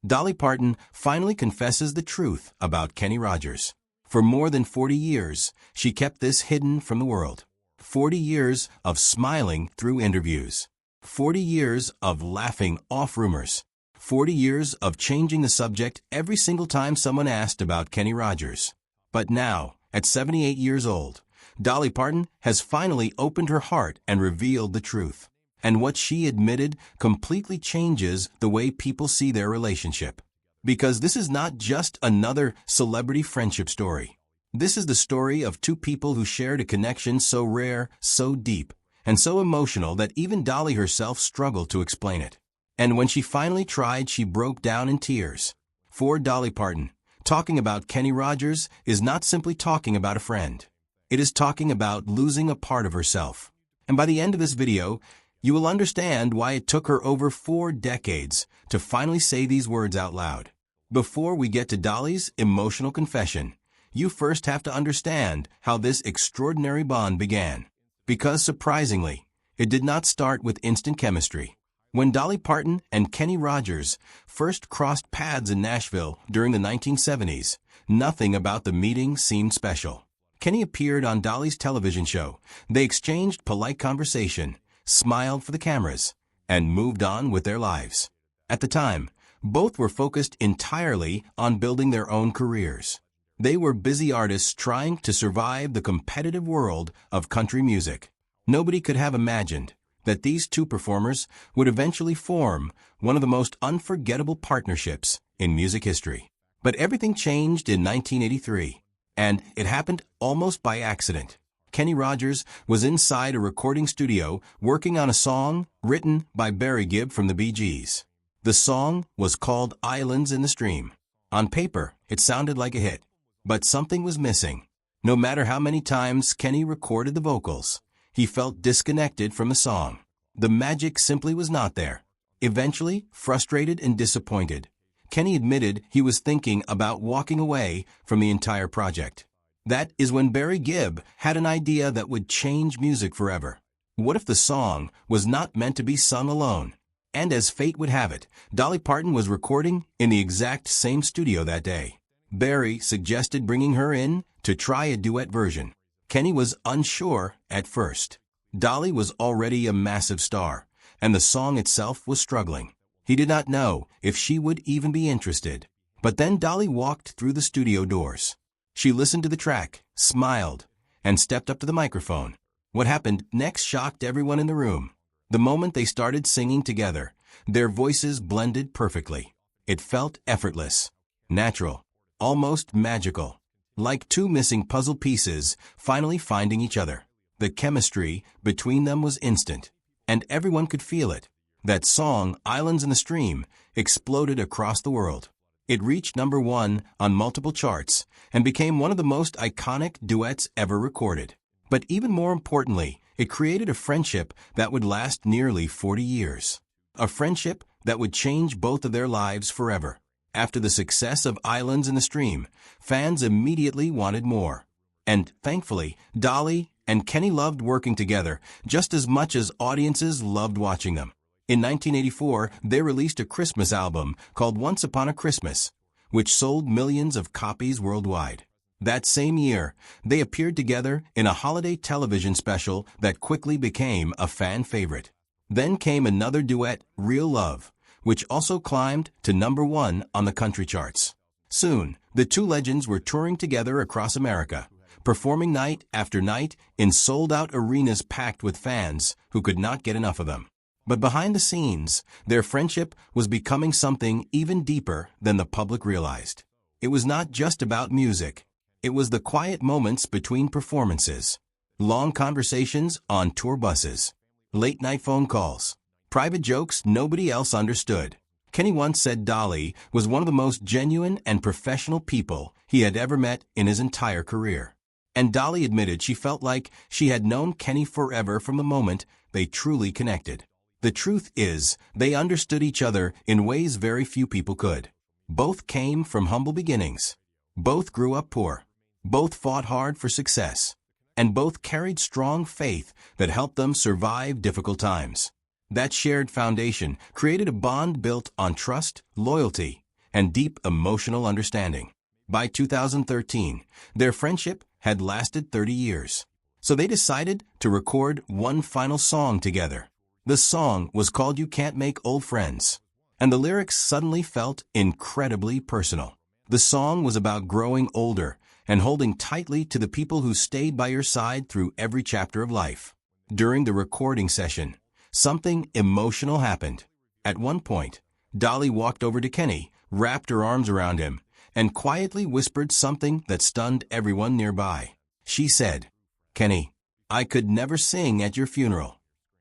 Dolly Parton finally confesses the truth about Kenny Rogers. For more than 40 years, she kept this hidden from the world. 40 years of smiling through interviews. 40 years of laughing off rumors. 40 years of changing the subject every single time someone asked about Kenny Rogers. But now, at 78 years old, Dolly Parton has finally opened her heart and revealed the truth. And what she admitted completely changes the way people see their relationship. Because this is not just another celebrity friendship story. This is the story of two people who shared a connection so rare, so deep, and so emotional that even Dolly herself struggled to explain it. And when she finally tried, she broke down in tears. For Dolly Parton, talking about Kenny Rogers is not simply talking about a friend. It is talking about losing a part of herself. And by the end of this video, you will understand why it took her over 4 decades to finally say these words out loud. Before we get to Dolly's emotional confession, you first have to understand how this extraordinary bond began. Because surprisingly, it did not start with instant chemistry. When Dolly Parton and Kenny Rogers first crossed paths in Nashville during the 1970s, nothing about the meeting seemed special. Kenny appeared on Dolly's television show. They exchanged polite conversation, smiled for the cameras, and moved on with their lives. At the time, both were focused entirely on building their own careers. They were busy artists trying to survive the competitive world of country music. Nobody could have imagined that these two performers would eventually form one of the most unforgettable partnerships in music history. But everything changed in 1983, and it happened almost by accident. Kenny Rogers was inside a recording studio working on a song written by Barry Gibb from the Bee Gees. The song was called Islands in the Stream. On paper, it sounded like a hit, but something was missing. No matter how many times Kenny recorded the vocals, he felt disconnected from the song. The magic simply was not there. Eventually, frustrated and disappointed, Kenny admitted he was thinking about walking away from the entire project. That is when Barry Gibb had an idea that would change music forever. What if the song was not meant to be sung alone? And as fate would have it, Dolly Parton was recording in the exact same studio that day. Barry suggested bringing her in to try a duet version. Kenny was unsure at first. Dolly was already a massive star, and the song itself was struggling. He did not know if she would even be interested. But then Dolly walked through the studio doors. She listened to the track, smiled, and stepped up to the microphone. What happened next shocked everyone in the room. The moment they started singing together, their voices blended perfectly. It felt effortless, natural, almost magical, like two missing puzzle pieces finally finding each other. The chemistry between them was instant, and everyone could feel it. That song, Islands in the Stream, exploded across the world. It reached #1 on multiple charts and became one of the most iconic duets ever recorded. But even more importantly, it created a friendship that would last nearly 40 years. A friendship that would change both of their lives forever. After the success of Islands in the Stream, fans immediately wanted more. And thankfully, Dolly and Kenny loved working together just as much as audiences loved watching them. In 1984, they released a Christmas album called Once Upon a Christmas, which sold millions of copies worldwide. That same year, they appeared together in a holiday television special that quickly became a fan favorite. Then came another duet, Real Love, which also climbed to #1 on the country charts. Soon, the two legends were touring together across America, performing night after night in sold-out arenas packed with fans who could not get enough of them. But behind the scenes, their friendship was becoming something even deeper than the public realized. It was not just about music. It was the quiet moments between performances, long conversations on tour buses, late-night phone calls, private jokes nobody else understood. Kenny once said Dolly was one of the most genuine and professional people he had ever met in his entire career. And Dolly admitted she felt like she had known Kenny forever from the moment they truly connected. The truth is, they understood each other in ways very few people could. Both came from humble beginnings. Both grew up poor. Both fought hard for success. And both carried strong faith that helped them survive difficult times. That shared foundation created a bond built on trust, loyalty, and deep emotional understanding. By 2013, their friendship had lasted 30 years. So they decided to record one final song together. The song was called You Can't Make Old Friends, and the lyrics suddenly felt incredibly personal. The song was about growing older and holding tightly to the people who stayed by your side through every chapter of life. During the recording session, something emotional happened. At one point, Dolly walked over to Kenny, wrapped her arms around him, and quietly whispered something that stunned everyone nearby. She said, "Kenny, I could never sing at your funeral."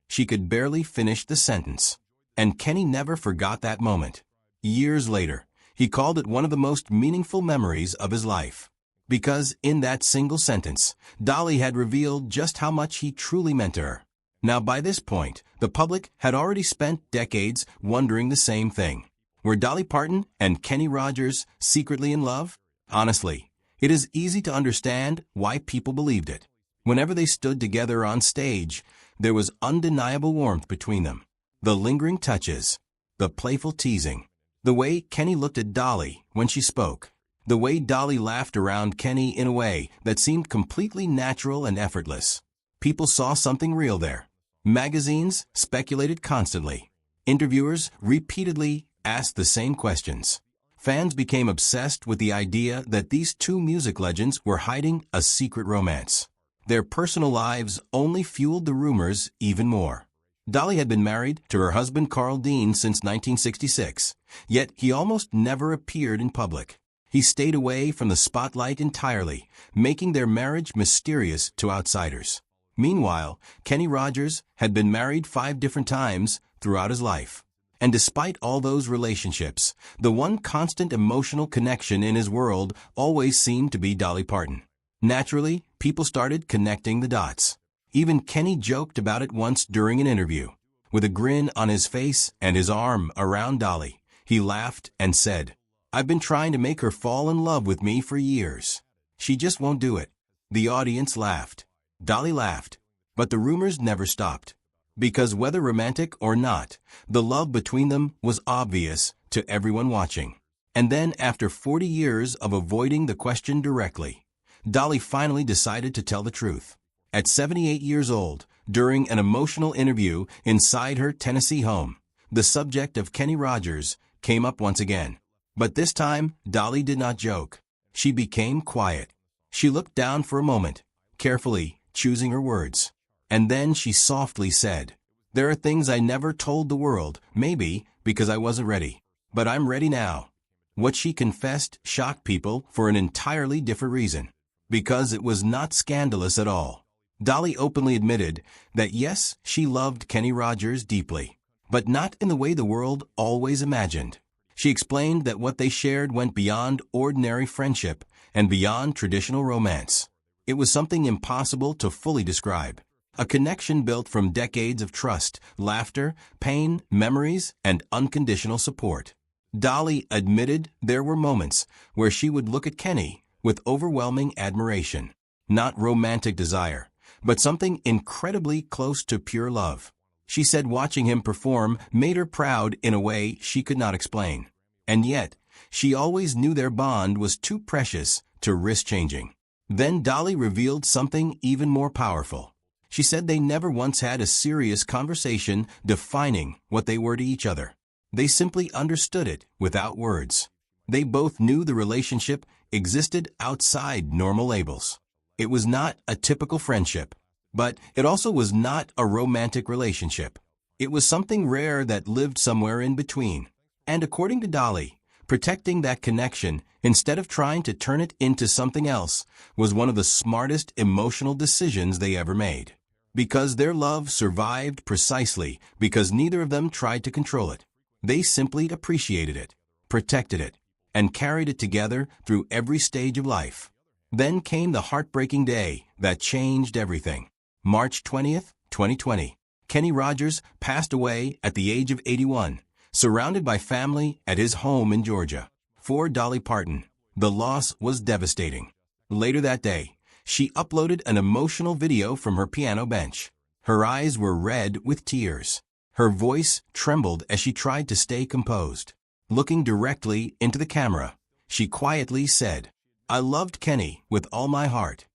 She could barely finish the sentence. And Kenny never forgot that moment. Years later, he called it one of the most meaningful memories of his life. Because in that single sentence, Dolly had revealed just how much he truly meant to her. Now by this point, the public had already spent decades wondering the same thing. Were Dolly Parton and Kenny Rogers secretly in love? Honestly, it is easy to understand why people believed it. Whenever they stood together on stage, there was undeniable warmth between them. The lingering touches, the playful teasing, the way Kenny looked at Dolly when she spoke, the way Dolly laughed around Kenny in a way that seemed completely natural and effortless. People saw something real there. Magazines speculated constantly. Interviewers repeatedly asked the same questions. Fans became obsessed with the idea that these two music legends were hiding a secret romance. Their personal lives only fueled the rumors even more. Dolly had been married to her husband Carl Dean since 1966, yet he almost never appeared in public. He stayed away from the spotlight entirely, making their marriage mysterious to outsiders. Meanwhile, Kenny Rogers had been married 5 different times throughout his life. And despite all those relationships, the one constant emotional connection in his world always seemed to be Dolly Parton. Naturally, people started connecting the dots. Even Kenny joked about it once during an interview. With a grin on his face and his arm around Dolly, he laughed and said, "I've been trying to make her fall in love with me for years. She just won't do it." The audience laughed. Dolly laughed. But the rumors never stopped. Because whether romantic or not, the love between them was obvious to everyone watching. And then, after 40 years of avoiding the question directly, Dolly finally decided to tell the truth. At 78 years old, during an emotional interview inside her Tennessee home, the subject of Kenny Rogers came up once again. But this time, Dolly did not joke. She became quiet. She looked down for a moment, carefully choosing her words. And then she softly said, "There are things I never told the world, maybe because I wasn't ready. But I'm ready now." What she confessed shocked people for an entirely different reason. Because it was not scandalous at all. Dolly openly admitted that yes, she loved Kenny Rogers deeply, but not in the way the world always imagined. She explained that what they shared went beyond ordinary friendship and beyond traditional romance. It was something impossible to fully describe. A connection built from decades of trust, laughter, pain, memories, and unconditional support. Dolly admitted there were moments where she would look at Kenny with overwhelming admiration. Not romantic desire, but something incredibly close to pure love. She said watching him perform made her proud in a way she could not explain. And yet, she always knew their bond was too precious to risk changing. Then Dolly revealed something even more powerful. She said they never once had a serious conversation defining what they were to each other. They simply understood it without words. They both knew the relationship existed outside normal labels. It was not a typical friendship, but it also was not a romantic relationship. It was something rare that lived somewhere in between. And according to Dolly, protecting that connection instead of trying to turn it into something else was one of the smartest emotional decisions they ever made. Because their love survived precisely because neither of them tried to control it. They simply appreciated it, protected it, and carried it together through every stage of life. Then came the heartbreaking day that changed everything. March 20th, 2020. Kenny Rogers passed away at the age of 81, surrounded by family at his home in Georgia. For Dolly Parton, the loss was devastating. Later that day, she uploaded an emotional video from her piano bench. Her eyes were red with tears. Her voice trembled as she tried to stay composed. Looking directly into the camera, she quietly said, "I loved Kenny with all my heart."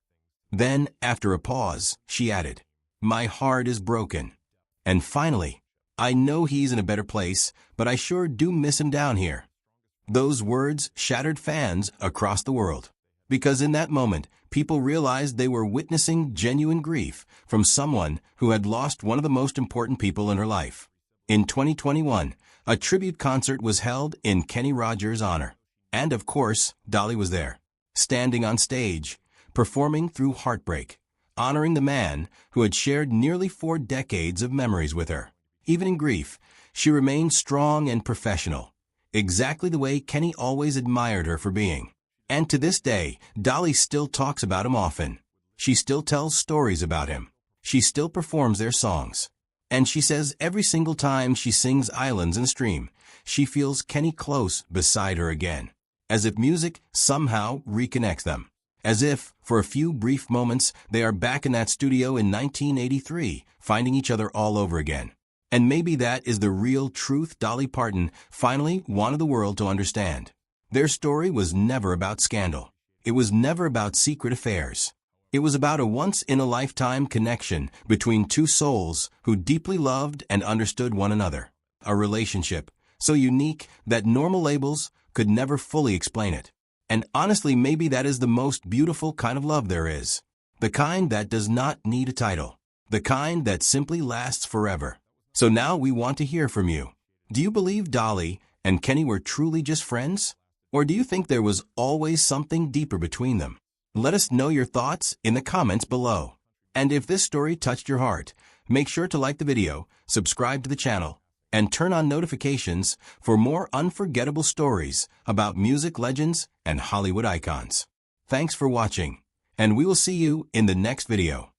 Then, after a pause, she added, "My heart is broken." And finally, "I know he's in a better place, but I sure do miss him down here." Those words shattered fans across the world, because in that moment, people realized they were witnessing genuine grief from someone who had lost one of the most important people in her life. In 2021, a tribute concert was held in Kenny Rogers' honor. And of course, Dolly was there, standing on stage, performing through heartbreak, honoring the man who had shared nearly 4 decades of memories with her. Even in grief, she remained strong and professional, exactly the way Kenny always admired her for being. And to this day, Dolly still talks about him often. She still tells stories about him. She still performs their songs. And she says every single time she sings Islands in a Stream, she feels Kenny close beside her again, as if music somehow reconnects them. As if, for a few brief moments, they are back in that studio in 1983, finding each other all over again. And maybe that is the real truth Dolly Parton finally wanted the world to understand. Their story was never about scandal. It was never about secret affairs. It was about a once-in-a-lifetime connection between two souls who deeply loved and understood one another. A relationship so unique that normal labels could never fully explain it. And honestly, maybe that is the most beautiful kind of love there is. The kind that does not need a title. The kind that simply lasts forever. So now we want to hear from you. Do you believe Dolly and Kenny were truly just friends? Or do you think there was always something deeper between them? Let us know your thoughts in the comments below. And if this story touched your heart, make sure to like the video, subscribe to the channel, and turn on notifications for more unforgettable stories about music legends and Hollywood icons. Thanks for watching, and we will see you in the next video.